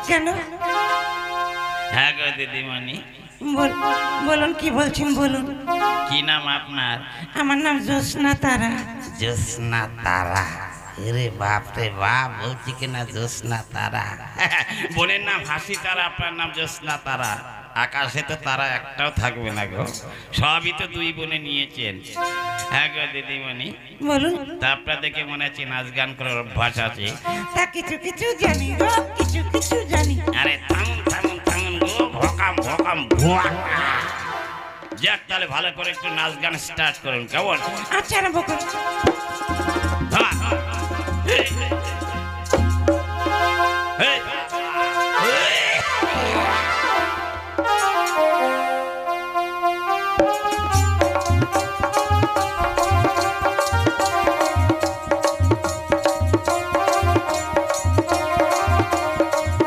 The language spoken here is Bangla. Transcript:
কেন? হ্যাঁ গো দিদিমণি। বলুন কি বলছেন বলুন। কি নাম আপনার? আমার নাম জ্যোৎস্না তারা। জ্যোৎস্না তারা? রে বাপ রে বাপ, বলছি কিনা জ্যোৎস্না তারা। বোনের নাম হাসি তারা, আপনার নাম জ্যোৎস্না তারা। আকাশে তো তারা একটাও থাকবে না গো, সবই তো দুই বোনে নিয়েছেন। হ্যাঁ গো দিদিমণি বলুন। তা আপনার দেখে মনে হচ্ছে নাচ গান করার অভ্যাস আছে। তা কিছু কিছু জানি গো, কিছু কিছু জানি। আরে থামুন থামুন থামুন গো, ভকাম ভকাম ভুয়া। যাক তাহলে ভালো করে একটু নাচ গান স্টার্ট করুন, কেমন? আচ্ছা আরম্ভ করুন।